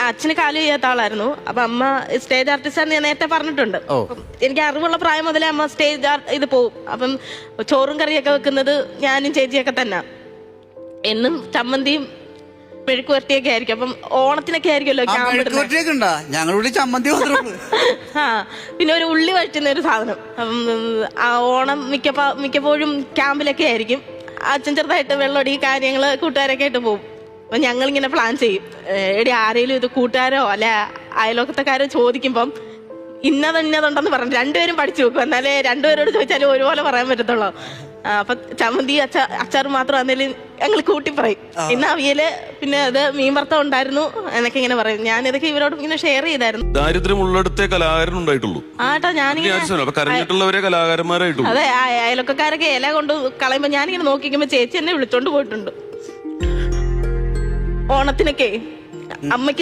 അച്ഛന് കാല് ചെയ്യാത്ത ആളായിരുന്നു. അപ്പൊ അമ്മ സ്റ്റേജ് ആർട്ടിസ്റ്റ് ഞാൻ നേരത്തെ പറഞ്ഞിട്ടുണ്ട്. എനിക്ക് അറിവുള്ള പ്രായം മുതലേ അമ്മ സ്റ്റേജ് ഇത് പോവും. അപ്പം ചോറും കറിയൊക്കെ വെക്കുന്നത് ഞാനും ചേച്ചിയൊക്കെ തന്നെ. എന്നും ചമ്മന്തിയും മെഴുക്കുവരട്ടിയൊക്കെ ആയിരിക്കും. അപ്പം ഓണത്തിനൊക്കെ ആയിരിക്കുമല്ലോ ഞങ്ങളുടെ ചമ്മന്തി. ആ പിന്നെ ഒരു ഉള്ളി വഴറ്റുന്ന ഒരു സാധനം. ആ ഓണം മിക്കപ്പോഴും ക്യാമ്പിലൊക്കെ ആയിരിക്കും. അച്ഛൻ ചെറുതായിട്ട് വെള്ളമടി കാര്യങ്ങള് കൂട്ടുകാരൊക്കെ ആയിട്ട് പോകും. അപ്പൊ ഞങ്ങളിങ്ങനെ പ്ലാൻ ചെയ്യും. എടി ആരെങ്കിലും ഇത് കൂട്ടുകാരോ അല്ലെ അയലോക്കത്തെക്കാരോ ചോദിക്കുമ്പം ഇന്നതുണ്ടെന്ന് പറഞ്ഞു രണ്ടുപേരും പഠിച്ചു വെക്കും. എന്നാലേ രണ്ടുപേരോട് ചോദിച്ചാലും ഒരുപോലെ പറയാൻ പറ്റത്തുള്ളൂ. അപ്പൊ ചമ്മന്തി അച്ചാർ മാത്രം ആണെങ്കിലും ഞങ്ങൾ കൂട്ടി പറയും. ഇന്ന് അവിയല് പിന്നെ അത് മീൻ വറുത്തം ഉണ്ടായിരുന്നു എന്നൊക്കെ ഇങ്ങനെ പറയും. ഞാൻ ഇതൊക്കെ ഇവരോട് ഇങ്ങനെ ഷെയർ ചെയ്തായിരുന്നു. ദാരിദ്ര്യമുള്ളിടത്തേ കലാകാരൻ ഉണ്ടായിട്ടുള്ളൂ. ആട്ടാ കരഞ്ഞിട്ടുള്ളവരെ കലാകാരന്മാരായിട്ടുള്ളൂ. അതെ, അയലൊക്കാരൊക്കെ ഇല കൊണ്ട് കളയുമ്പോ ഞാനിങ്ങനെ നോക്കിക്കുമ്പോ ചേച്ചി എന്നെ വിളിച്ചോണ്ട് പോയിട്ടുണ്ട്. ഓണത്തിനൊക്കെ അമ്മയ്ക്ക്